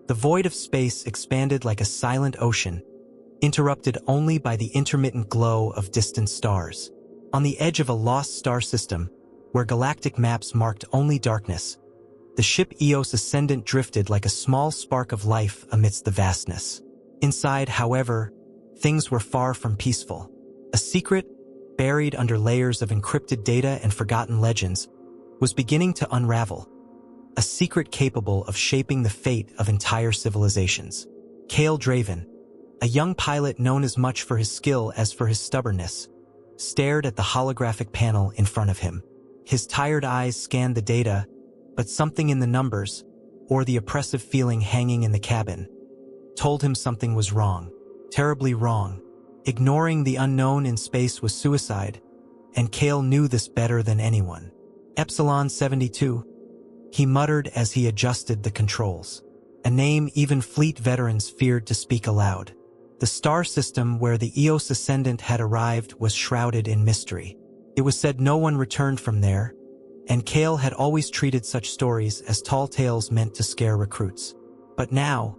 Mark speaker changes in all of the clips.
Speaker 1: The void of space expanded like a silent ocean, interrupted only by the intermittent glow of distant stars. On the edge of a lost star system, where galactic maps marked only darkness, the ship Eos Ascendant drifted like a small spark of life amidst the vastness. Inside, however, things were far from peaceful. A secret, buried under layers of encrypted data and forgotten legends, was beginning to unravel. A secret capable of shaping the fate of entire civilizations. Kale Draven, a young pilot known as much for his skill as for his stubbornness, stared at the holographic panel in front of him. His tired eyes scanned the data, but something in the numbers, or the oppressive feeling hanging in the cabin, told him something was wrong, terribly wrong. Ignoring the unknown in space was suicide, and Kale knew this better than anyone. Epsilon 72, he muttered as he adjusted the controls. A name even fleet veterans feared to speak aloud. The star system where the Eos Ascendant had arrived was shrouded in mystery. It was said no one returned from there, and Kale had always treated such stories as tall tales meant to scare recruits. But now,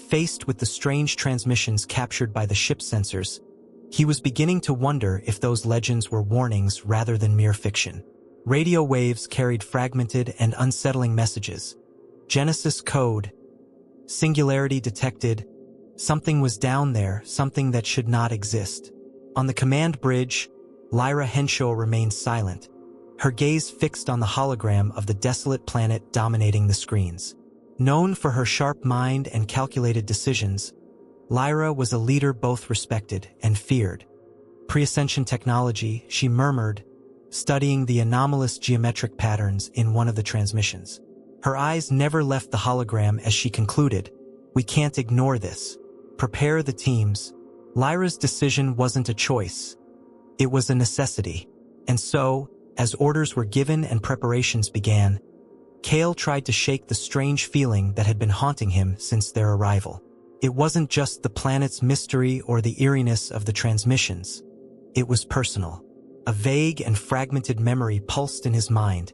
Speaker 1: faced with the strange transmissions captured by the ship's sensors, he was beginning to wonder if those legends were warnings rather than mere fiction. Radio waves carried fragmented and unsettling messages. Genesis code. Singularity detected. Something was down there, something that should not exist. On the command bridge, Lyra Henshaw remained silent, her gaze fixed on the hologram of the desolate planet dominating the screens. Known for her sharp mind and calculated decisions, Lyra was a leader both respected and feared. Pre-ascension technology, she murmured, studying the anomalous geometric patterns in one of the transmissions. Her eyes never left the hologram as she concluded, "We can't ignore this. Prepare the teams." Lyra's decision wasn't a choice. It was a necessity. And so, as orders were given and preparations began, Kale tried to shake the strange feeling that had been haunting him since their arrival. It wasn't just the planet's mystery or the eeriness of the transmissions. It was personal. A vague and fragmented memory pulsed in his mind,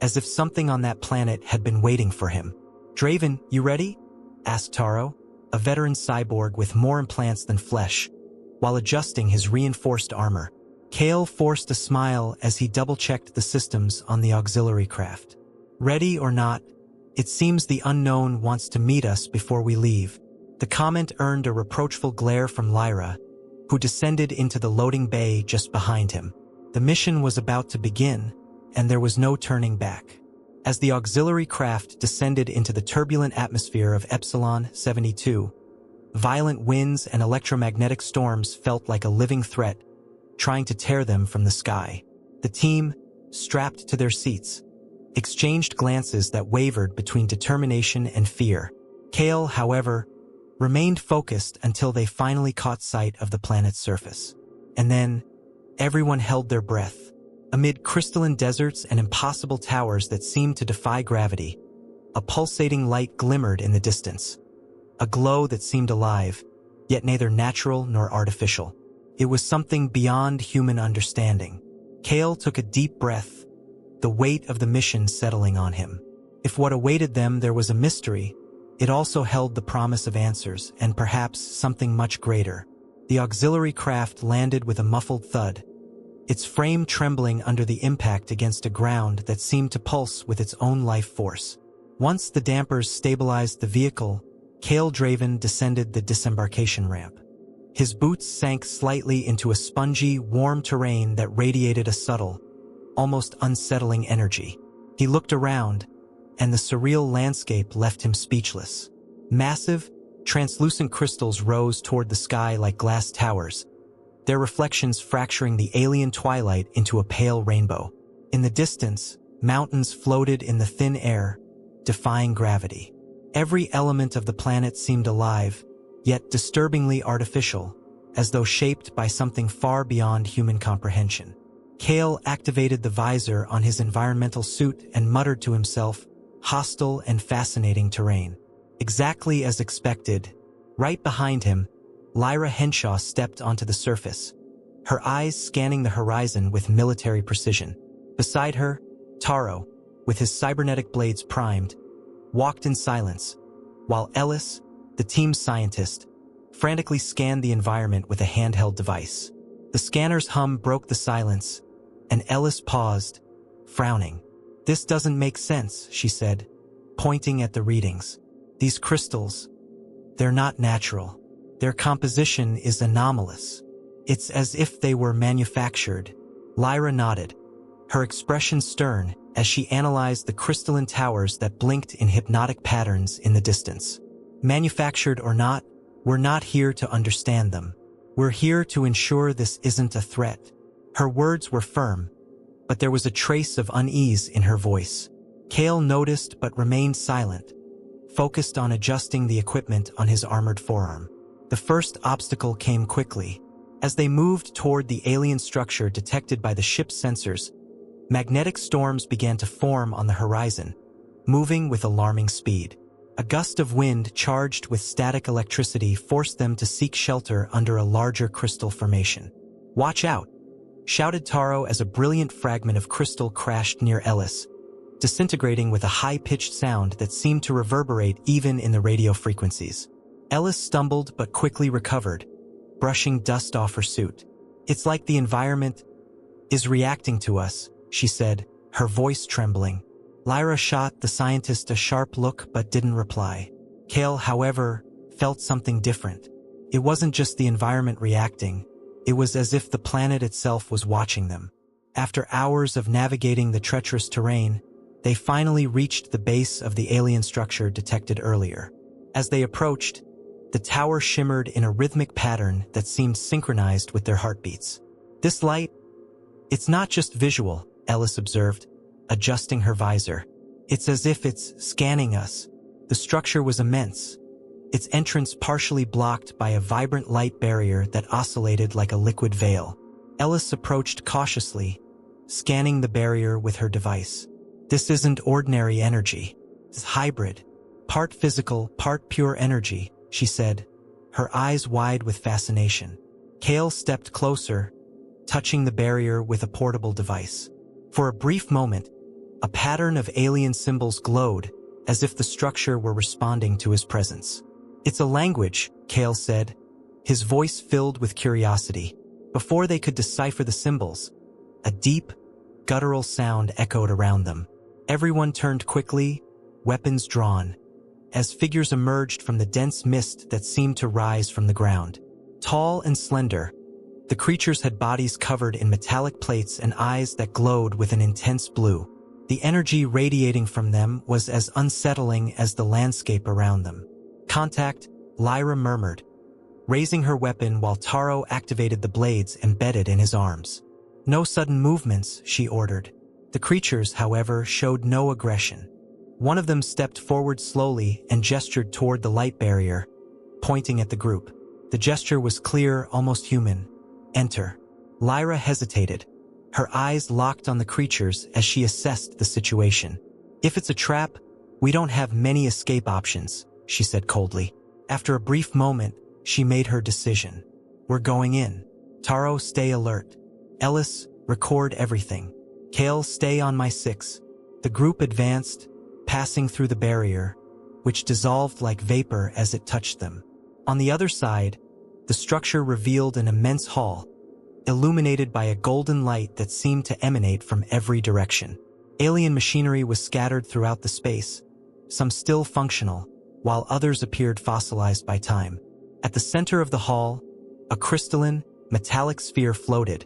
Speaker 1: as if something on that planet had been waiting for him. "Draven, you ready?" asked Taro, a veteran cyborg with more implants than flesh, while adjusting his reinforced armor. Kale forced a smile as he double-checked the systems on the auxiliary craft. "Ready or not, it seems the unknown wants to meet us before we leave." The comment earned a reproachful glare from Lyra, who descended into the loading bay just behind him. The mission was about to begin, and there was no turning back. As the auxiliary craft descended into the turbulent atmosphere of Epsilon 72, violent winds and electromagnetic storms felt like a living threat, trying to tear them from the sky. The team, strapped to their seats, exchanged glances that wavered between determination and fear. Kale, however, remained focused until they finally caught sight of the planet's surface. And then, everyone held their breath. Amid crystalline deserts and impossible towers that seemed to defy gravity, a pulsating light glimmered in the distance. A glow that seemed alive, yet neither natural nor artificial. It was something beyond human understanding. Kale took a deep breath, the weight of the mission settling on him. If what awaited them there was a mystery, it also held the promise of answers and perhaps something much greater. The auxiliary craft landed with a muffled thud, its frame trembling under the impact against a ground that seemed to pulse with its own life force. Once the dampers stabilized the vehicle, Kale Draven descended the disembarkation ramp. His boots sank slightly into a spongy, warm terrain that radiated a subtle, almost unsettling energy. He looked around, and the surreal landscape left him speechless. Massive, translucent crystals rose toward the sky like glass towers, their reflections fracturing the alien twilight into a pale rainbow. In the distance, mountains floated in the thin air, defying gravity. Every element of the planet seemed alive, yet disturbingly artificial, as though shaped by something far beyond human comprehension. Kale activated the visor on his environmental suit and muttered to himself, "Hostile and fascinating terrain." Exactly as expected, right behind him, Lyra Henshaw stepped onto the surface, her eyes scanning the horizon with military precision. Beside her, Taro, with his cybernetic blades primed, walked in silence, while Ellis, the team's scientist, frantically scanned the environment with a handheld device. The scanner's hum broke the silence, and Ellis paused, frowning. "This doesn't make sense," she said, pointing at the readings. "These crystals, they're not natural. Their composition is anomalous. It's as if they were manufactured." Lyra nodded, her expression stern as she analyzed the crystalline towers that blinked in hypnotic patterns in the distance. "Manufactured or not, we're not here to understand them. We're here to ensure this isn't a threat." Her words were firm, but there was a trace of unease in her voice. Cale noticed but remained silent, focused on adjusting the equipment on his armored forearm. The first obstacle came quickly. As they moved toward the alien structure detected by the ship's sensors, magnetic storms began to form on the horizon, moving with alarming speed. A gust of wind charged with static electricity forced them to seek shelter under a larger crystal formation. "Watch out!" shouted Taro as a brilliant fragment of crystal crashed near Ellis, disintegrating with a high-pitched sound that seemed to reverberate even in the radio frequencies. Ellis stumbled but quickly recovered, brushing dust off her suit. "It's like the environment is reacting to us," she said, her voice trembling. Lyra shot the scientist a sharp look but didn't reply. Cale, however, felt something different. It wasn't just the environment reacting, it was as if the planet itself was watching them. After hours of navigating the treacherous terrain, they finally reached the base of the alien structure detected earlier. As they approached, the tower shimmered in a rhythmic pattern that seemed synchronized with their heartbeats. "This light, it's not just visual," Ellis observed, adjusting her visor. "It's as if it's scanning us." The structure was immense, its entrance partially blocked by a vibrant light barrier that oscillated like a liquid veil. Ellis approached cautiously, scanning the barrier with her device. "This isn't ordinary energy. It's hybrid, part physical, part pure energy," she said, her eyes wide with fascination. Cale stepped closer, touching the barrier with a portable device. For a brief moment, a pattern of alien symbols glowed, as if the structure were responding to his presence. "It's a language," Cale said, his voice filled with curiosity. Before they could decipher the symbols, a deep, guttural sound echoed around them. Everyone turned quickly, weapons drawn, as figures emerged from the dense mist that seemed to rise from the ground. Tall and slender, the creatures had bodies covered in metallic plates and eyes that glowed with an intense blue. The energy radiating from them was as unsettling as the landscape around them. "Contact," Lyra murmured, raising her weapon while Taro activated the blades embedded in his arms. "No sudden movements," she ordered. The creatures, however, showed no aggression. One of them stepped forward slowly and gestured toward the light barrier, pointing at the group. The gesture was clear, almost human. "Enter." Lyra hesitated, her eyes locked on the creatures as she assessed the situation. "If it's a trap, we don't have many escape options," she said coldly. After a brief moment, she made her decision. "We're going in. Taro, stay alert. Ellis, record everything. Cale, stay on my 6. The group advanced, passing through the barrier, which dissolved like vapor as it touched them. On the other side, the structure revealed an immense hall, illuminated by a golden light that seemed to emanate from every direction. Alien machinery was scattered throughout the space, some still functional, while others appeared fossilized by time. At the center of the hall, a crystalline, metallic sphere floated,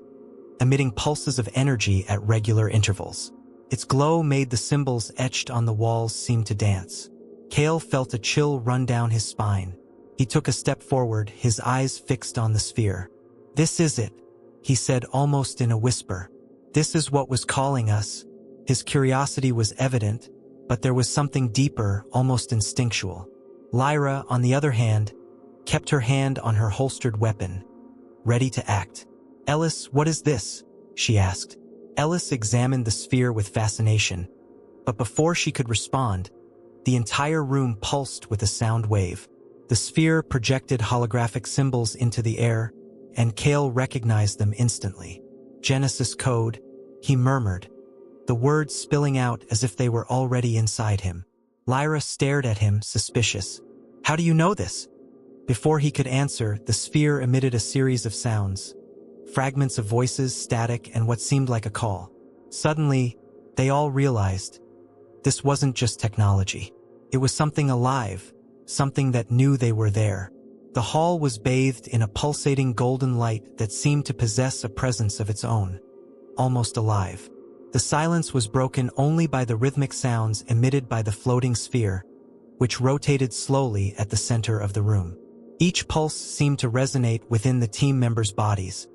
Speaker 1: emitting pulses of energy at regular intervals. Its glow made the symbols etched on the walls seem to dance. Cale felt a chill run down his spine. He took a step forward, his eyes fixed on the sphere. "This is it," he said almost in a whisper. "This is what was calling us." His curiosity was evident, but there was something deeper, almost instinctual. Lyra, on the other hand, kept her hand on her holstered weapon, ready to act. "Ellis, what is this?" she asked. Ellis examined the sphere with fascination, but before she could respond, the entire room pulsed with a sound wave. The sphere projected holographic symbols into the air, and Cale recognized them instantly. "Genesis code," he murmured, the words spilling out as if they were already inside him. Lyra stared at him, suspicious. How do you know this? Before he could answer, the sphere emitted a series of sounds. Fragments of voices, static, and what seemed like a call. Suddenly, they all realized this wasn't just technology. It was something alive, something that knew they were there. The hall was bathed in a pulsating golden light that seemed to possess a presence of its own, almost alive. The silence was broken only by the rhythmic sounds emitted by the floating sphere, which rotated slowly at the center of the room. Each pulse seemed to resonate within the team members' bodies,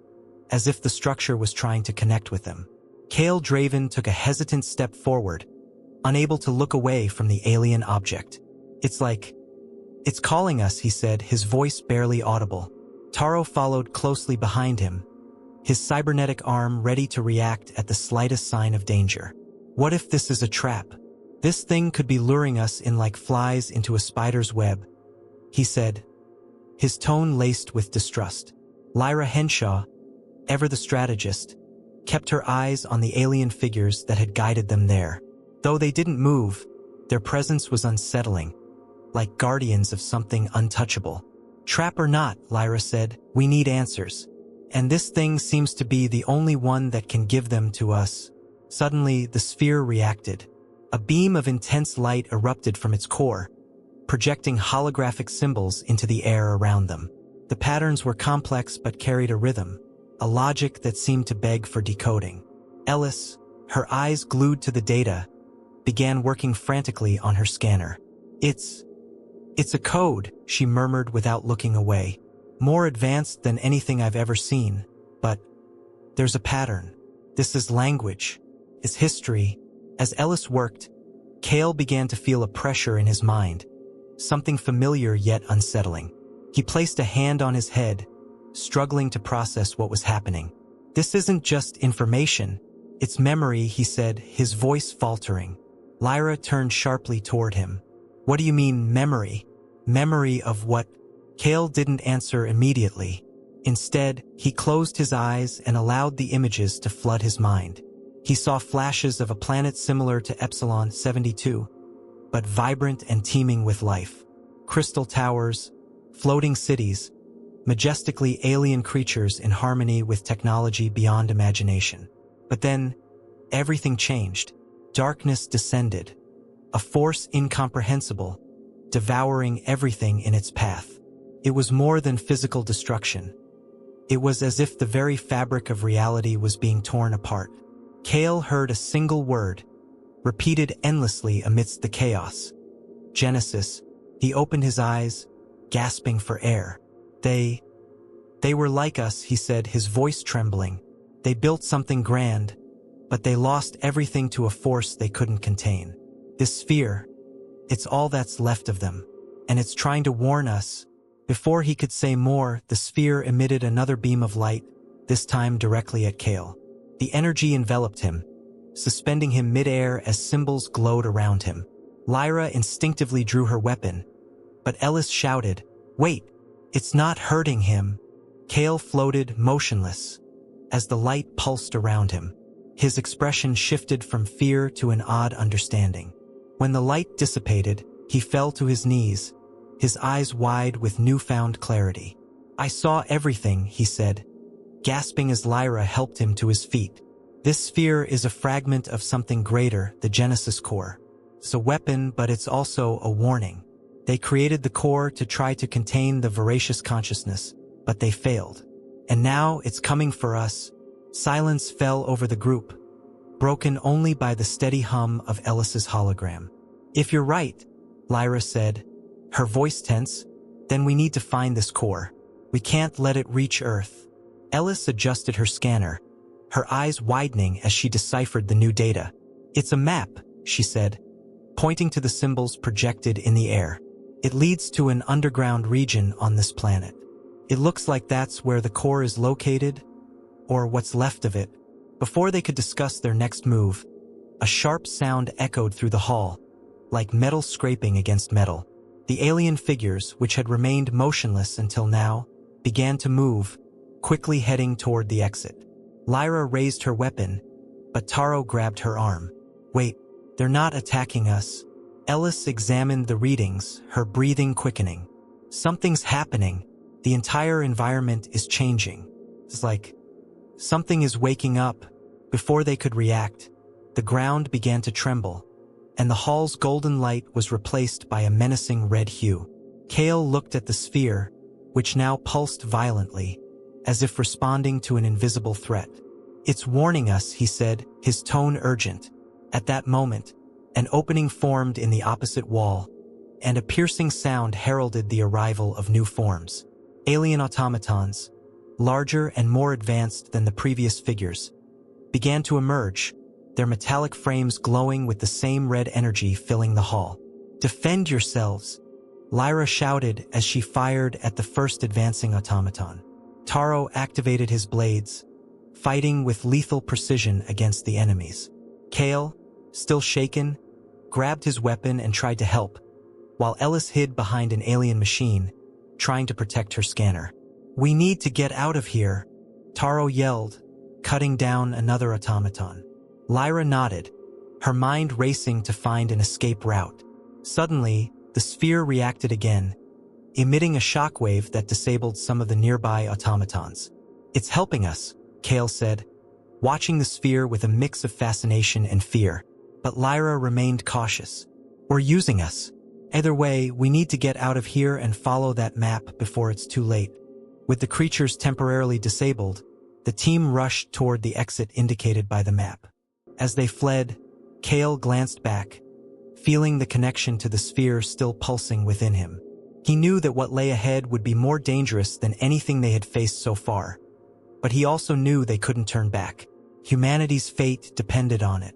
Speaker 1: as if the structure was trying to connect with them. Kale Draven took a hesitant step forward, unable to look away from the alien object. It's calling us, he said, his voice barely audible. Taro followed closely behind him, his cybernetic arm ready to react at the slightest sign of danger. What if this is a trap? This thing could be luring us in like flies into a spider's web, he said, his tone laced with distrust. Lyra Henshaw, ever the strategist, kept her eyes on the alien figures that had guided them there. Though they didn't move, their presence was unsettling, like guardians of something untouchable. Trap or not, Lyra said, we need answers. And this thing seems to be the only one that can give them to us. Suddenly, the sphere reacted. A beam of intense light erupted from its core, projecting holographic symbols into the air around them. The patterns were complex but carried a rhythm, a logic that seemed to beg for decoding. Ellis, her eyes glued to the data, began working frantically on her scanner. It's a code, she murmured without looking away. More advanced than anything I've ever seen, but there's a pattern. This is language, is history. As Ellis worked, Kale began to feel a pressure in his mind, something familiar yet unsettling. He placed a hand on his head, struggling to process what was happening. This isn't just information, it's memory, he said, his voice faltering. Lyra turned sharply toward him. What do you mean, memory? Memory of what? Kale didn't answer immediately. Instead, he closed his eyes and allowed the images to flood his mind. He saw flashes of a planet similar to Epsilon 72, but vibrant and teeming with life. Crystal towers, floating cities, majestically alien creatures in harmony with technology beyond imagination. But then, everything changed. Darkness descended, a force incomprehensible, devouring everything in its path. It was more than physical destruction. It was as if the very fabric of reality was being torn apart. Kale heard a single word, repeated endlessly amidst the chaos. Genesis. He opened his eyes, gasping for air. They were like us, he said, his voice trembling. They built something grand, but they lost everything to a force they couldn't contain. This sphere, it's all that's left of them, and it's trying to warn us. Before he could say more, the sphere emitted another beam of light, this time directly at Kale. The energy enveloped him, suspending him mid-air as symbols glowed around him. Lyra instinctively drew her weapon, but Ellis shouted, "Wait, it's not hurting him." Kale floated motionless as the light pulsed around him. His expression shifted from fear to an odd understanding. When the light dissipated, he fell to his knees, his eyes wide with newfound clarity. "I saw everything," he said, gasping as Lyra helped him to his feet. "This sphere is a fragment of something greater, the Genesis core. It's a weapon, but it's also a warning. They created the core to try to contain the voracious consciousness, but they failed. And now it's coming for us." Silence fell over the group, broken only by the steady hum of Ellis's hologram. "If you're right," Lyra said, her voice tense, "then we need to find this core. We can't let it reach Earth." Ellis adjusted her scanner, her eyes widening as she deciphered the new data. "It's a map," she said, pointing to the symbols projected in the air. "It leads to an underground region on this planet. It looks like that's where the core is located, or what's left of it." Before they could discuss their next move, a sharp sound echoed through the hall, like metal scraping against metal. The alien figures, which had remained motionless until now, began to move, quickly heading toward the exit. Lyra raised her weapon, but Taro grabbed her arm. "Wait, they're not attacking us," Ellis examined the readings, her breathing quickening. Something's happening. The entire environment is changing. It's like something is waking up. Before they could react, the ground began to tremble, and the hall's golden light was replaced by a menacing red hue. Kale looked at the sphere, which now pulsed violently, as if responding to an invisible threat. "It's warning us," he said, his tone urgent. At that moment, an opening formed in the opposite wall, and a piercing sound heralded the arrival of new forms. Alien automatons, larger and more advanced than the previous figures, began to emerge, their metallic frames glowing with the same red energy filling the hall. "Defend yourselves," Lyra shouted as she fired at the first advancing automaton. Taro activated his blades, fighting with lethal precision against the enemies. Kale, still shaken, grabbed his weapon and tried to help, while Ellis hid behind an alien machine, trying to protect her scanner. "We need to get out of here," Taro yelled, cutting down another automaton. Lyra nodded, her mind racing to find an escape route. Suddenly, the sphere reacted again, emitting a shockwave that disabled some of the nearby automatons. "It's helping us," Kale said, watching the sphere with a mix of fascination and fear. But Lyra remained cautious. "Or using us. Either way, we need to get out of here and follow that map before it's too late." With the creatures temporarily disabled, the team rushed toward the exit indicated by the map. As they fled, Kale glanced back, feeling the connection to the sphere still pulsing within him. He knew that what lay ahead would be more dangerous than anything they had faced so far, but he also knew they couldn't turn back. Humanity's fate depended on it.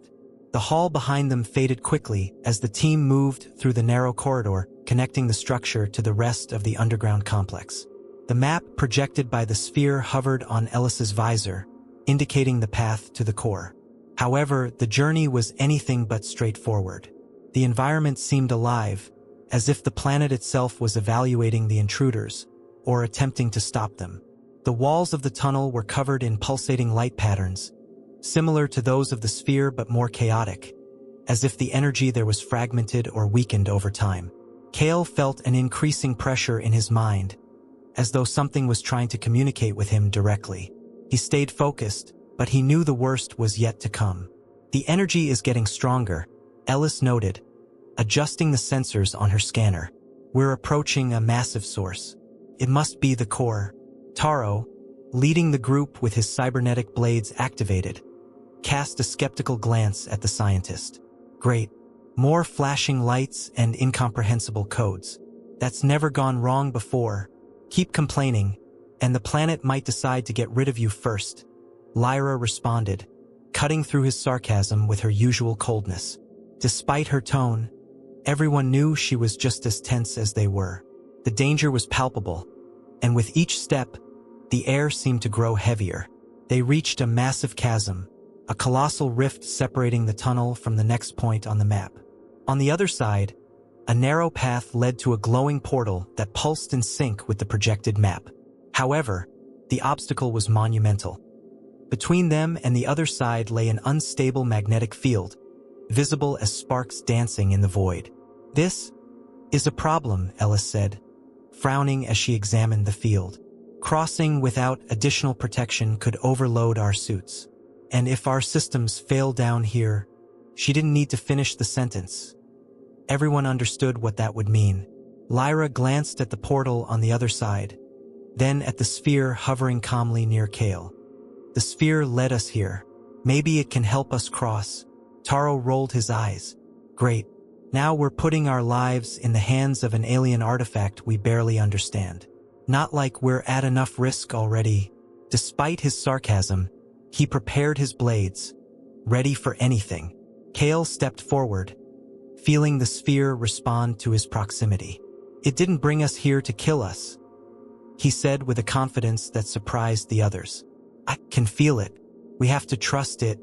Speaker 1: The hall behind them faded quickly as the team moved through the narrow corridor connecting the structure to the rest of the underground complex. The map projected by the sphere hovered on Ellis's visor, indicating the path to the core. However, the journey was anything but straightforward. The environment seemed alive, as if the planet itself was evaluating the intruders, or attempting to stop them. The walls of the tunnel were covered in pulsating light patterns, similar to those of the sphere but more chaotic, as if the energy there was fragmented or weakened over time. Kale felt an increasing pressure in his mind, as though something was trying to communicate with him directly. He stayed focused, but he knew the worst was yet to come. "The energy is getting stronger," Ellis noted, adjusting the sensors on her scanner. "We're approaching a massive source. It must be the core." Taro, leading the group with his cybernetic blades activated, cast a skeptical glance at the scientist. "Great. More flashing lights and incomprehensible codes. That's never gone wrong before. Keep complaining, and the planet might decide to get rid of you first," Lyra responded, cutting through his sarcasm with her usual coldness. Despite her tone, everyone knew she was just as tense as they were. The danger was palpable, and with each step, the air seemed to grow heavier. They reached a massive chasm, a colossal rift separating the tunnel from the next point on the map. On the other side, a narrow path led to a glowing portal that pulsed in sync with the projected map. However, the obstacle was monumental. Between them and the other side lay an unstable magnetic field, visible as sparks dancing in the void. "This is a problem," Ellis said, frowning as she examined the field. "Crossing without additional protection could overload our suits. And if our systems fail down here..." She didn't need to finish the sentence. Everyone understood what that would mean. Lyra glanced at the portal on the other side, then at the sphere hovering calmly near Kale. "The sphere led us here. Maybe it can help us cross." Taro rolled his eyes. "Great. Now we're putting our lives in the hands of an alien artifact we barely understand. Not like we're at enough risk already." Despite his sarcasm, he prepared his blades, ready for anything. Kale stepped forward, feeling the sphere respond to his proximity. "It didn't bring us here to kill us," he said with a confidence that surprised the others. "I can feel it. We have to trust it."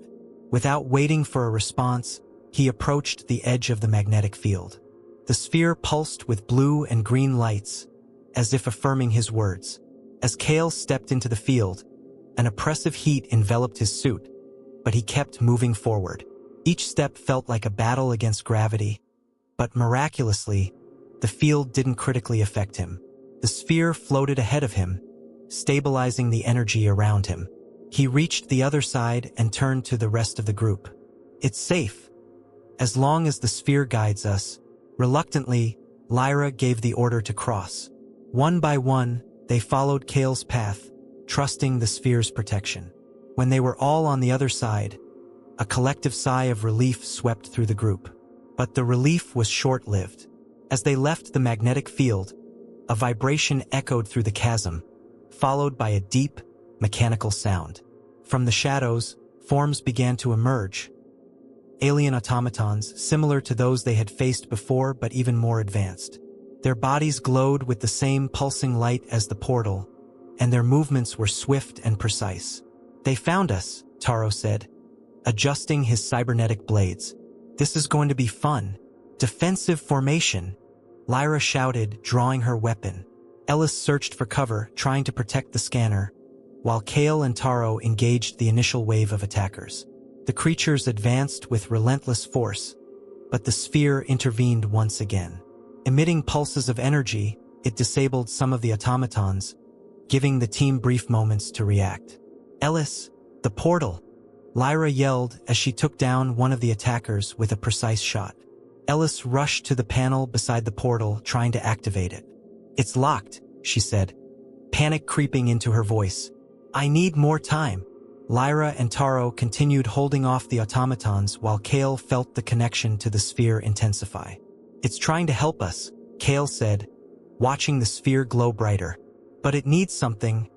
Speaker 1: Without waiting for a response, he approached the edge of the magnetic field. The sphere pulsed with blue and green lights, as if affirming his words. As Kale stepped into the field, an oppressive heat enveloped his suit, but he kept moving forward. Each step felt like a battle against gravity, But miraculously, the field didn't critically affect him. The sphere floated ahead of him, stabilizing the energy around him. He reached the other side and turned to the rest of the group. "It's safe, as long as the sphere guides us." Reluctantly, Lyra gave the order to cross. One by one, they followed Kale's path, trusting the sphere's protection. When they were all on the other side, a collective sigh of relief swept through the group. But the relief was short-lived. As they left the magnetic field, a vibration echoed through the chasm, followed by a deep, mechanical sound. From the shadows, forms began to emerge. Alien automatons, similar to those they had faced before but even more advanced. Their bodies glowed with the same pulsing light as the portal, and their movements were swift and precise. "They found us," Taro said, adjusting his cybernetic blades. "This is going to be fun." "Defensive formation," Lyra shouted, drawing her weapon. Ellis searched for cover, trying to protect the scanner, while Kale and Taro engaged the initial wave of attackers. The creatures advanced with relentless force, but the sphere intervened once again. Emitting pulses of energy, it disabled some of the automatons, giving the team brief moments to react. "Ellis, the portal!" Lyra yelled as she took down one of the attackers with a precise shot. Ellis rushed to the panel beside the portal, trying to activate it. "It's locked," she said, panic creeping into her voice. "I need more time." Lyra and Taro continued holding off the automatons while Kale felt the connection to the sphere intensify. "It's trying to help us," Kale said, watching the sphere glow brighter. "But it needs something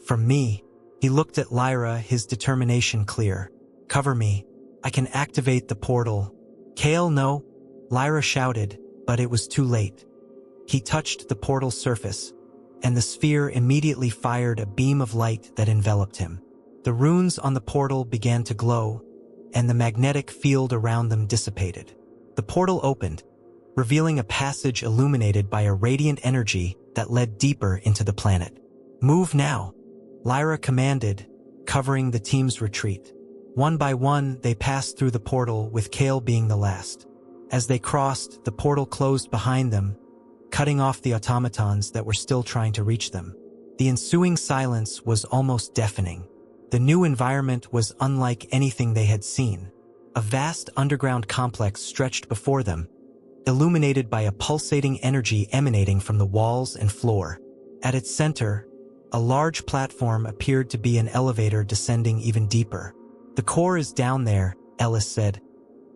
Speaker 1: from me." He looked at Lyra, his determination clear. "Cover me. I can activate the portal." "Kale, no," Lyra shouted, but it was too late. He touched the portal's surface, and the sphere immediately fired a beam of light that enveloped him. The runes on the portal began to glow, and the magnetic field around them dissipated. The portal opened, revealing a passage illuminated by a radiant energy that led deeper into the planet. "Move now," Lyra commanded, covering the team's retreat. One by one, they passed through the portal, with Kale being the last. As they crossed, the portal closed behind them, cutting off the automatons that were still trying to reach them. The ensuing silence was almost deafening. The new environment was unlike anything they had seen. A vast underground complex stretched before them, illuminated by a pulsating energy emanating from the walls and floor. At its center, a large platform appeared to be an elevator descending even deeper. "The core is down there," Ellis said,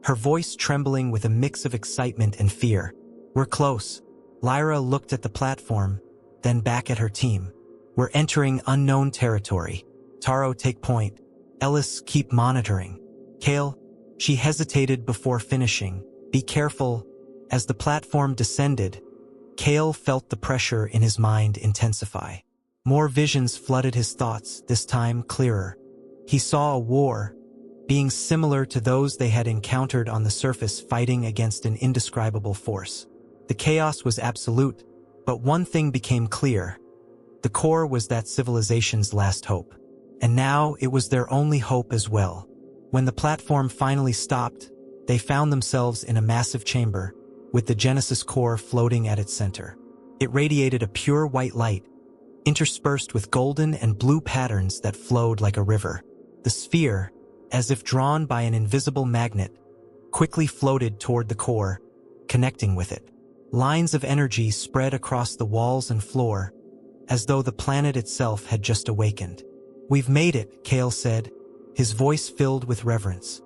Speaker 1: her voice trembling with a mix of excitement and fear. "We're close." Lyra looked at the platform, then back at her team. "We're entering unknown territory." "Taro, take point." "Ellis, keep monitoring." "Kale," she hesitated before finishing. "Be careful." As the platform descended, Kale felt the pressure in his mind intensify. More visions flooded his thoughts, this time clearer. He saw a war, being similar to those they had encountered on the surface, fighting against an indescribable force. The chaos was absolute, but one thing became clear. The core was that civilization's last hope. And now it was their only hope as well. When the platform finally stopped, they found themselves in a massive chamber, with the Genesis core floating at its center. It radiated a pure white light, interspersed with golden and blue patterns that flowed like a river. The sphere, as if drawn by an invisible magnet, quickly floated toward the core, connecting with it. Lines of energy spread across the walls and floor, as though the planet itself had just awakened. "We've made it," Kale said, his voice filled with reverence.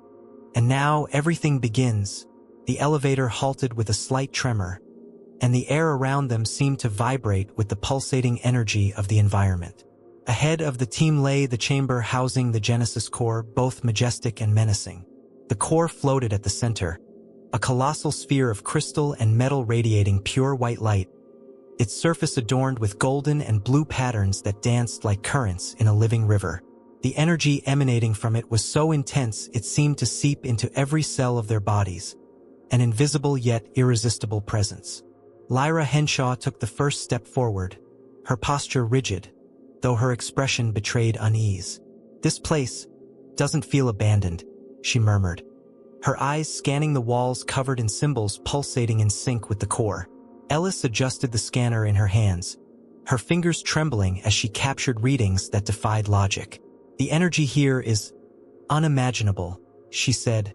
Speaker 1: "And now everything begins." The elevator halted with a slight tremor, and the air around them seemed to vibrate with the pulsating energy of the environment. Ahead of the team lay the chamber housing the Genesis core, both majestic and menacing. The core floated at the center, a colossal sphere of crystal and metal radiating pure white light, its surface adorned with golden and blue patterns that danced like currents in a living river. The energy emanating from it was so intense it seemed to seep into every cell of their bodies, an invisible yet irresistible presence. Lyra Henshaw took the first step forward, her posture rigid, though her expression betrayed unease. "This place doesn't feel abandoned," she murmured, her eyes scanning the walls covered in symbols pulsating in sync with the core. Elis adjusted the scanner in her hands, her fingers trembling as she captured readings that defied logic. "The energy here is unimaginable," she said,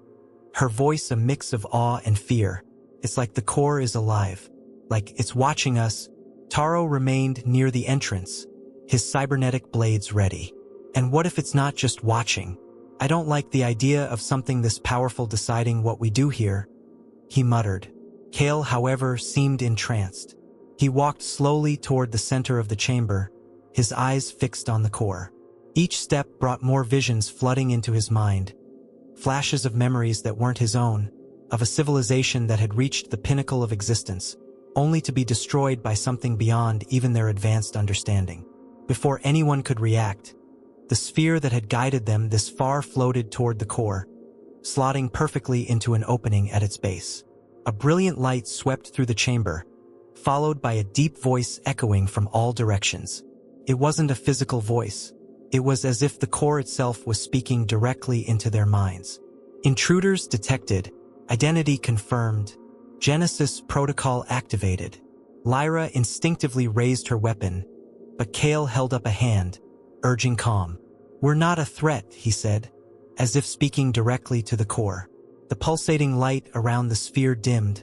Speaker 1: her voice a mix of awe and fear. "It's like the core is alive, like it's watching us." Taro remained near the entrance, his cybernetic blades ready. "And what if it's not just watching? I don't like the idea of something this powerful deciding what we do here," he muttered. Kale, however, seemed entranced. He walked slowly toward the center of the chamber, his eyes fixed on the core. Each step brought more visions flooding into his mind, flashes of memories that weren't his own, of a civilization that had reached the pinnacle of existence, only to be destroyed by something beyond even their advanced understanding. Before anyone could react, the sphere that had guided them this far floated toward the core, slotting perfectly into an opening at its base. A brilliant light swept through the chamber, followed by a deep voice echoing from all directions. It wasn't a physical voice. It was as if the core itself was speaking directly into their minds. "Intruders detected. Identity confirmed. Genesis protocol activated." Lyra instinctively raised her weapon, but Kale held up a hand, urging calm. "We're not a threat," he said, as if speaking directly to the core. The pulsating light around the sphere dimmed,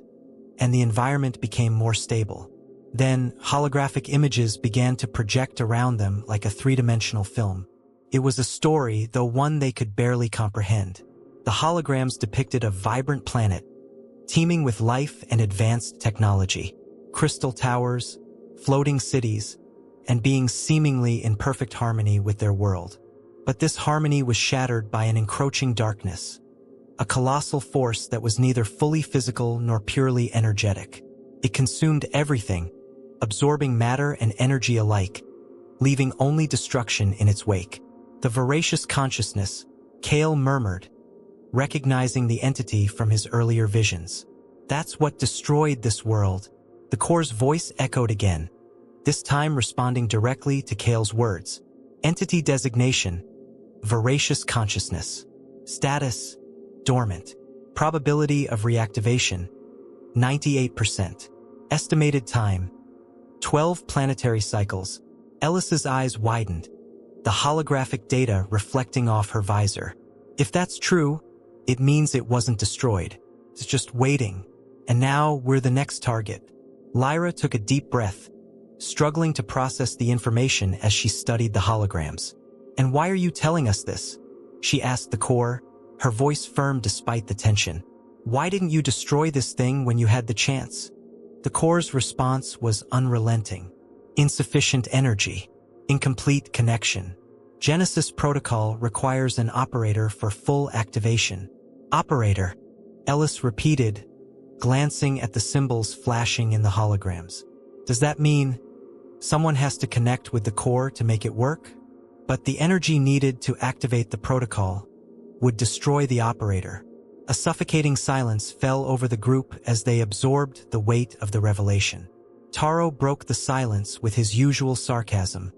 Speaker 1: and the environment became more stable. Then, holographic images began to project around them like a three-dimensional film. It was a story, though one they could barely comprehend. The holograms depicted a vibrant planet, teeming with life and advanced technology. Crystal towers, floating cities, and beings seemingly in perfect harmony with their world. But this harmony was shattered by an encroaching darkness, a colossal force that was neither fully physical nor purely energetic. It consumed everything, absorbing matter and energy alike, leaving only destruction in its wake. "The voracious consciousness," Kale murmured, recognizing the entity from his earlier visions. "That's what destroyed this world." The core's voice echoed again, this time responding directly to Kale's words. "Entity designation, voracious consciousness. Status, dormant. Probability of reactivation, 98%. Estimated time, 12 planetary cycles." Elis's eyes widened, the holographic data reflecting off her visor. "If that's true, it means it wasn't destroyed. It's just waiting. And now we're the next target." Lyra took a deep breath, struggling to process the information as she studied the holograms. "And why are you telling us this?" she asked the core, her voice firm despite the tension. "Why didn't you destroy this thing when you had the chance?" The core's response was unrelenting. "Insufficient energy. Incomplete connection. Genesis protocol requires an operator for full activation." "Operator," Elis repeated, glancing at the symbols flashing in the holograms. "Does that mean someone has to connect with the core to make it work?" But the energy needed to activate the protocol would destroy the operator. A suffocating silence fell over the group as they absorbed the weight of the revelation. Taro broke the silence with his usual sarcasm,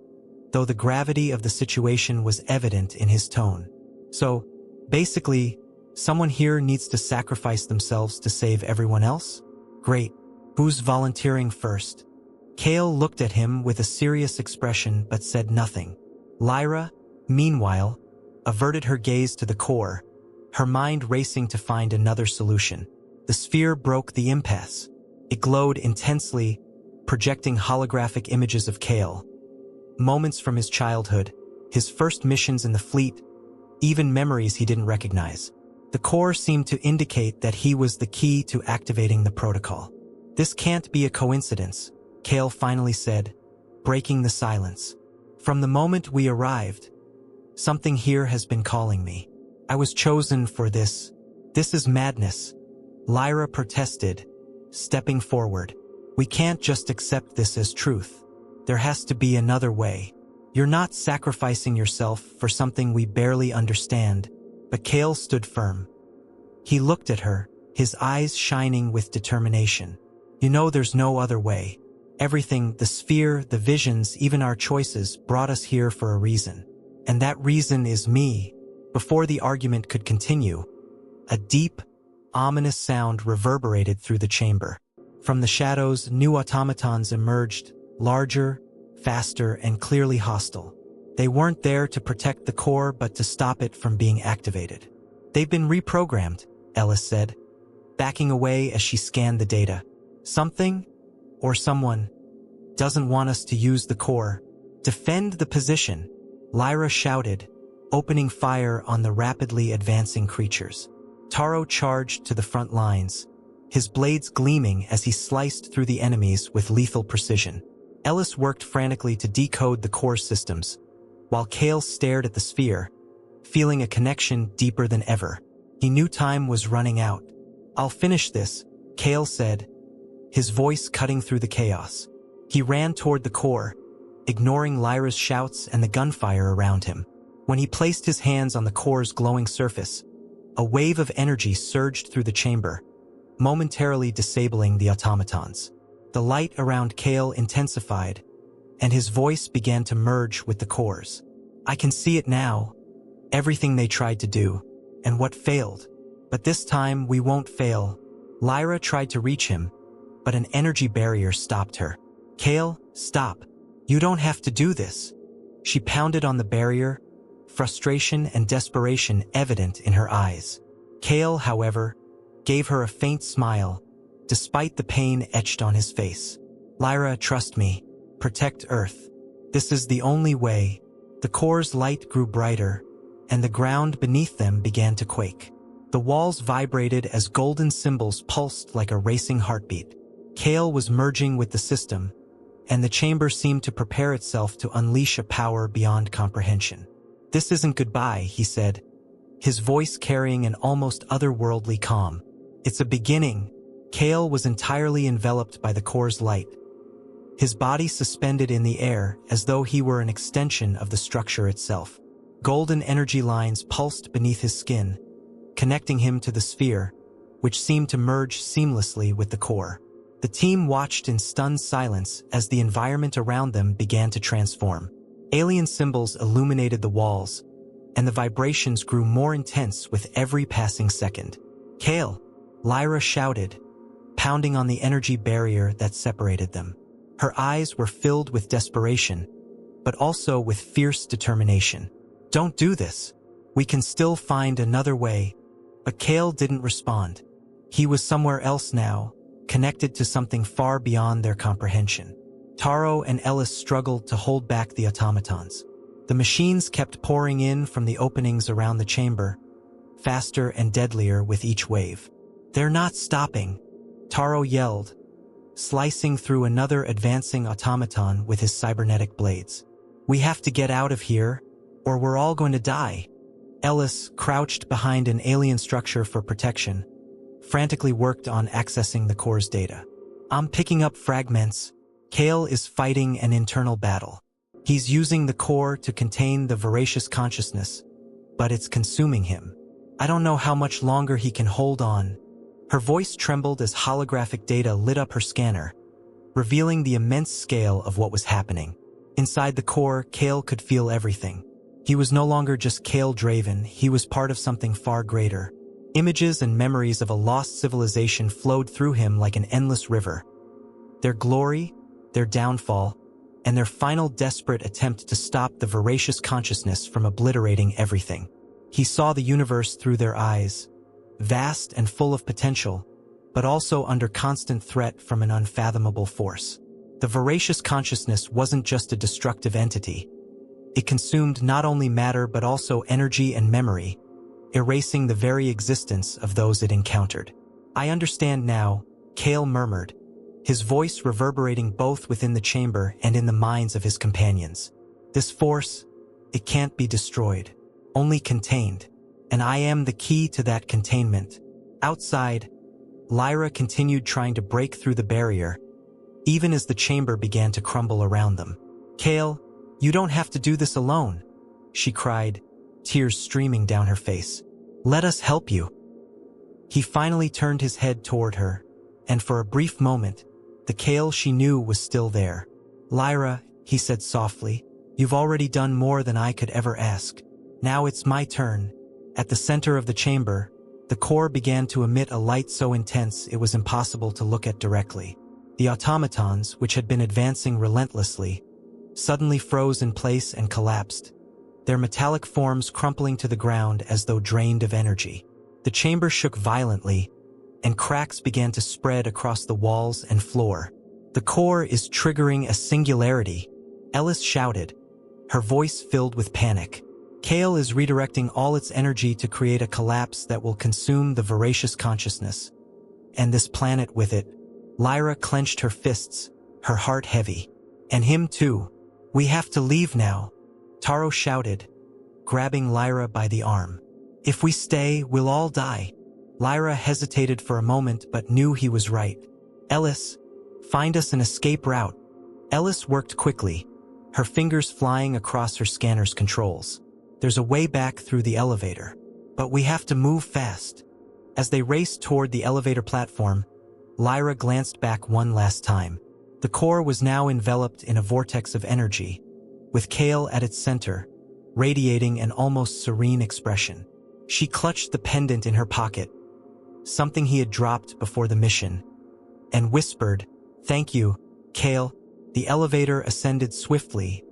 Speaker 1: though the gravity of the situation was evident in his tone. "So, basically, someone here needs to sacrifice themselves to save everyone else? Great. Who's volunteering first?" Kale looked at him with a serious expression but said nothing. Lyra, meanwhile, averted her gaze to the core, her mind racing to find another solution. The sphere broke the impasse. It glowed intensely, projecting holographic images of Kale. Moments from his childhood, his first missions in the fleet, even memories he didn't recognize. The core seemed to indicate that he was the key to activating the protocol. "This can't be a coincidence," Kale finally said, breaking the silence. "From the moment we arrived, something here has been calling me. I was chosen for this. This is madness." Lyra protested, stepping forward. "We can't just accept this as truth. There has to be another way. You're not sacrificing yourself for something we barely understand." But Kale stood firm. He looked at her, his eyes shining with determination. "You know there's no other way. Everything, the sphere, the visions, even our choices, brought us here for a reason. And that reason is me." Before the argument could continue, a deep, ominous sound reverberated through the chamber. From the shadows, new automatons emerged, larger, faster, and clearly hostile. They weren't there to protect the core but to stop it from being activated. "They've been reprogrammed," Ellis said, backing away as she scanned the data. "Something, or someone, doesn't want us to use the core. Defend the position," Lyra shouted, opening fire on the rapidly advancing creatures. Taro charged to the front lines, his blades gleaming as he sliced through the enemies with lethal precision. Ellis worked frantically to decode the core systems, while Kale stared at the sphere, feeling a connection deeper than ever. He knew time was running out. "I'll finish this," Kale said, his voice cutting through the chaos. He ran toward the core, ignoring Lyra's shouts and the gunfire around him. When he placed his hands on the core's glowing surface, a wave of energy surged through the chamber, momentarily disabling the automatons. The light around Kale intensified, and his voice began to merge with the core's. "I can see it now. Everything they tried to do, and what failed. But this time we won't fail." Lyra tried to reach him, but an energy barrier stopped her. "Kale, stop. You don't have to do this." She pounded on the barrier, frustration and desperation evident in her eyes. Kale, however, gave her a faint smile, despite the pain etched on his face. "Lyra, trust me. Protect Earth. This is the only way." The core's light grew brighter, and the ground beneath them began to quake. The walls vibrated as golden symbols pulsed like a racing heartbeat. Kale was merging with the system, and the chamber seemed to prepare itself to unleash a power beyond comprehension. "This isn't goodbye," he said, his voice carrying an almost otherworldly calm. "It's a beginning." Kale was entirely enveloped by the core's light, his body suspended in the air as though he were an extension of the structure itself. Golden energy lines pulsed beneath his skin, connecting him to the sphere, which seemed to merge seamlessly with the core. The team watched in stunned silence as the environment around them began to transform. Alien symbols illuminated the walls, and the vibrations grew more intense with every passing second. "Kale!" Lyra shouted, pounding on the energy barrier that separated them. Her eyes were filled with desperation, but also with fierce determination. "Don't do this. We can still find another way." But Kale didn't respond. He was somewhere else now, connected to something far beyond their comprehension. Taro and Ellis struggled to hold back the automatons. The machines kept pouring in from the openings around the chamber, faster and deadlier with each wave. "They're not stopping," Taro yelled, slicing through another advancing automaton with his cybernetic blades. "We have to get out of here, or we're all going to die." Ellis, crouched behind an alien structure for protection, frantically worked on accessing the core's data. "I'm picking up fragments." Kale is fighting an internal battle. He's using the core to contain the voracious consciousness, but it's consuming him. "I don't know how much longer he can hold on." Her voice trembled as holographic data lit up her scanner, revealing the immense scale of what was happening. Inside the core, Kale could feel everything. He was no longer just Kale Draven, he was part of something far greater. Images and memories of a lost civilization flowed through him like an endless river. Their glory, their downfall, and their final desperate attempt to stop the voracious consciousness from obliterating everything. He saw the universe through their eyes, vast and full of potential, but also under constant threat from an unfathomable force. The voracious consciousness wasn't just a destructive entity. It consumed not only matter but also energy and memory, erasing the very existence of those it encountered. "I understand now," Kale murmured, his voice reverberating both within the chamber and in the minds of his companions. "This force, it can't be destroyed, only contained, and I am the key to that containment." Outside, Lyra continued trying to break through the barrier, even as the chamber began to crumble around them. "Kale, you don't have to do this alone," she cried, tears streaming down her face. "Let us help you." He finally turned his head toward her, and for a brief moment, the Kale she knew was still there. "Lyra," he said softly, "you've already done more than I could ever ask. Now it's my turn." At the center of the chamber, The core began to emit a light so intense it was impossible to look at directly. The automatons, which had been advancing relentlessly, suddenly froze in place and collapsed, their metallic forms crumpling to the ground as though drained of energy. The chamber shook violently, and cracks began to spread across the walls and floor. "The core is triggering a singularity," Ellis shouted, her voice filled with panic. Kale is redirecting all its energy to create a collapse that will consume the voracious consciousness. And this planet with it. Lyra clenched her fists, her heart heavy. "And him too. We have to leave now," Taro shouted, grabbing Lyra by the arm. "If we stay, we'll all die." Lyra hesitated for a moment but knew he was right. "Ellis, find us an escape route." Ellis worked quickly, her fingers flying across her scanner's controls. "There's a way back through the elevator. But we have to move fast." As they raced toward the elevator platform, Lyra glanced back one last time. The core was now enveloped in a vortex of energy, with Kale at its center, radiating an almost serene expression. She clutched the pendant in her pocket, something he had dropped before the mission, and whispered, "Thank you, Kale." The elevator ascended swiftly,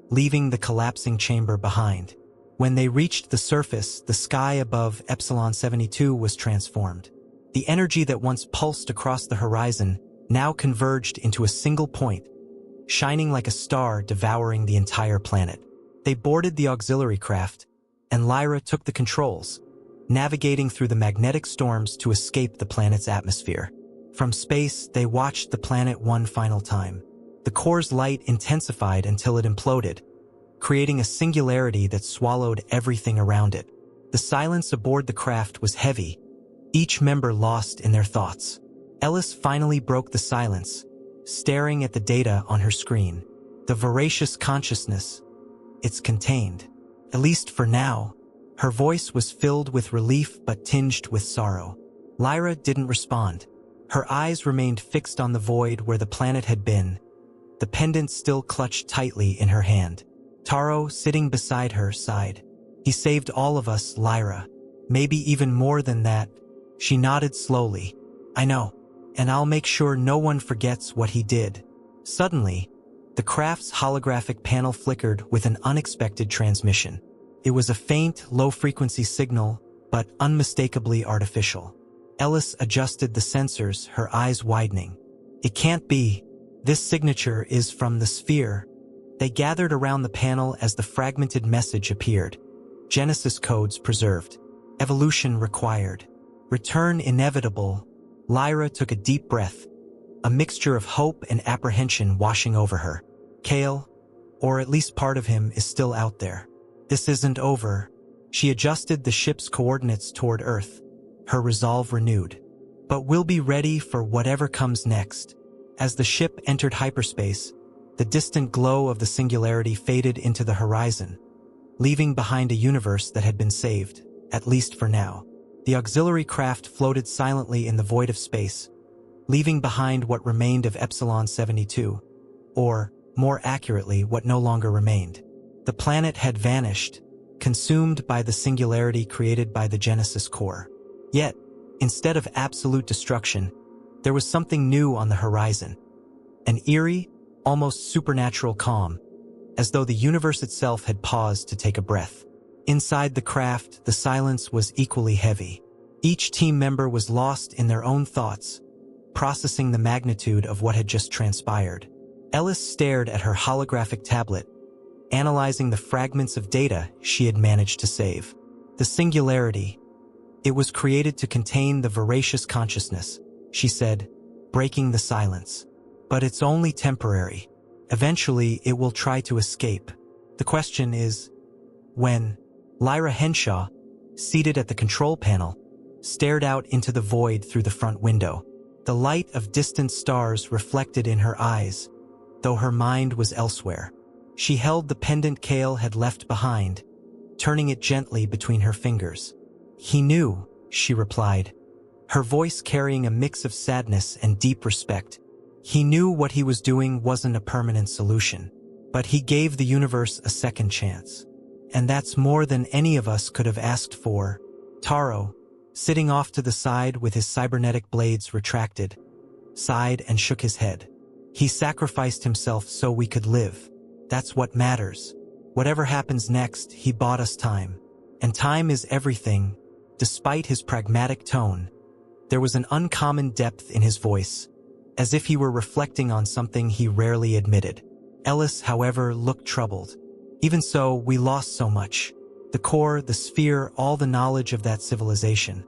Speaker 1: leaving the collapsing chamber behind. When they reached the surface, the sky above Epsilon 72 was transformed. The energy that once pulsed across the horizon now converged into a single point, shining like a star devouring the entire planet. They boarded the auxiliary craft, and Lyra took the controls, navigating through the magnetic storms to escape the planet's atmosphere. From space, they watched the planet one final time. The core's light intensified until it imploded, creating a singularity that swallowed everything around it. The silence aboard the craft was heavy, each member lost in their thoughts. Ellis finally broke the silence, staring at the data on her screen. The voracious consciousness. It's contained. At least for now. Her voice was filled with relief but tinged with sorrow. Lyra didn't respond. Her eyes remained fixed on the void where the planet had been, the pendant still clutched tightly in her hand. Taro, sitting beside her, sighed. "He saved all of us, Lyra. Maybe even more than that." She nodded slowly. "I know. And I'll make sure no one forgets what he did." Suddenly, the craft's holographic panel flickered with an unexpected transmission. It was a faint, low-frequency signal, but unmistakably artificial. Ellis adjusted the sensors, her eyes widening. "It can't be. This signature is from the sphere." They gathered around the panel as the fragmented message appeared. Genesis codes preserved. Evolution required. Return inevitable. Lyra took a deep breath, a mixture of hope and apprehension washing over her. Kale, or at least part of him, is still out there. This isn't over. She adjusted the ship's coordinates toward Earth, her resolve renewed. But we'll be ready for whatever comes next. As the ship entered hyperspace, the distant glow of the singularity faded into the horizon, leaving behind a universe that had been saved, at least for now. The auxiliary craft floated silently in the void of space, leaving behind what remained of Epsilon 72, or, more accurately, what no longer remained. The planet had vanished, consumed by the singularity created by the Genesis core. Yet, instead of absolute destruction, there was something new on the horizon. An eerie, almost supernatural calm, as though the universe itself had paused to take a breath. Inside the craft, the silence was equally heavy. Each team member was lost in their own thoughts, processing the magnitude of what had just transpired. Ellis stared at her holographic tablet, analyzing the fragments of data she had managed to save. The singularity. It was created to contain the voracious consciousness, she said, breaking the silence. But it's only temporary. Eventually, it will try to escape. The question is, when? Lyra Henshaw, seated at the control panel, stared out into the void through the front window. The light of distant stars reflected in her eyes, though her mind was elsewhere. She held the pendant Kale had left behind, turning it gently between her fingers. "He knew," she replied, her voice carrying a mix of sadness and deep respect. "He knew what he was doing wasn't a permanent solution, but he gave the universe a second chance. And that's more than any of us could have asked for." Taro, sitting off to the side with his cybernetic blades retracted, sighed and shook his head. He sacrificed himself so we could live. That's what matters. Whatever happens next, he bought us time. And time is everything. Despite his pragmatic tone, there was an uncommon depth in his voice, as if he were reflecting on something he rarely admitted. Ellis, however, looked troubled. Even so, we lost so much. The core, the sphere, all the knowledge of that civilization.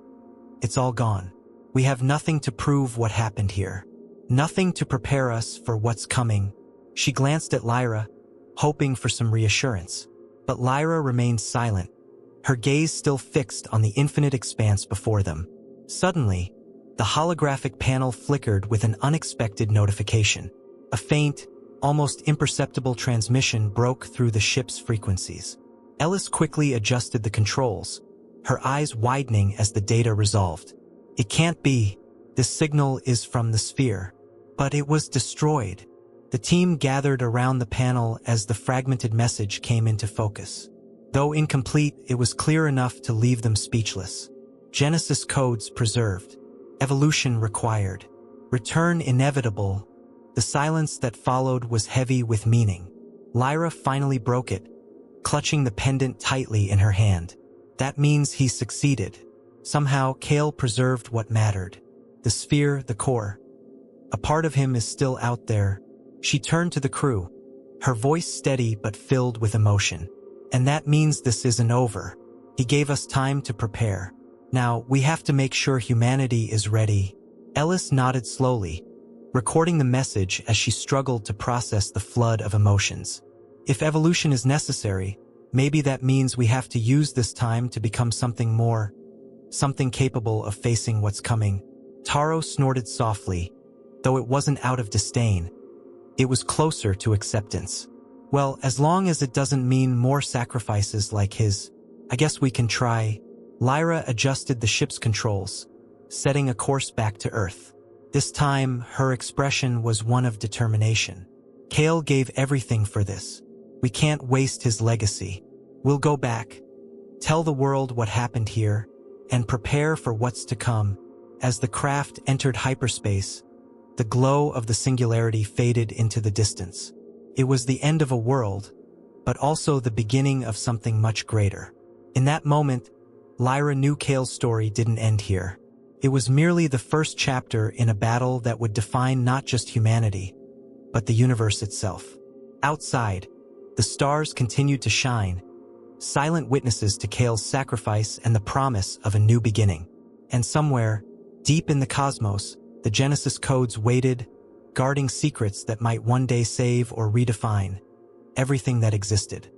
Speaker 1: It's all gone. We have nothing to prove what happened here. Nothing to prepare us for what's coming. She glanced at Lyra, hoping for some reassurance. But Lyra remained silent, her gaze still fixed on the infinite expanse before them. Suddenly, the holographic panel flickered with an unexpected notification. A faint, almost imperceptible transmission broke through the ship's frequencies. Ellis quickly adjusted the controls, her eyes widening as the data resolved. It can't be. This signal is from the sphere. But it was destroyed. The team gathered around the panel as the fragmented message came into focus. Though incomplete, it was clear enough to leave them speechless. Genesis codes preserved. Evolution required. Return inevitable. The silence that followed was heavy with meaning. Lyra finally broke it, clutching the pendant tightly in her hand. That means he succeeded. Somehow, Kale preserved what mattered. The sphere, the core. A part of him is still out there. She turned to the crew, her voice steady but filled with emotion. And that means this isn't over. He gave us time to prepare. Now, we have to make sure humanity is ready. Ellis nodded slowly, recording the message as she struggled to process the flood of emotions. If evolution is necessary, maybe that means we have to use this time to become something more, something capable of facing what's coming. Taro snorted softly, though it wasn't out of disdain. It was closer to acceptance. Well, as long as it doesn't mean more sacrifices like his, I guess we can try. Lyra adjusted the ship's controls, setting a course back to Earth. This time, her expression was one of determination. Kale gave everything for this. We can't waste his legacy. We'll go back, tell the world what happened here, and prepare for what's to come. As the craft entered hyperspace, the glow of the singularity faded into the distance. It was the end of a world, but also the beginning of something much greater. In that moment, Lyra knew Kale's story didn't end here. It was merely the first chapter in a battle that would define not just humanity, but the universe itself. Outside, the stars continued to shine, silent witnesses to Kale's sacrifice and the promise of a new beginning. And somewhere, deep in the cosmos, the Genesis codes waited, guarding secrets that might one day save or redefine everything that existed.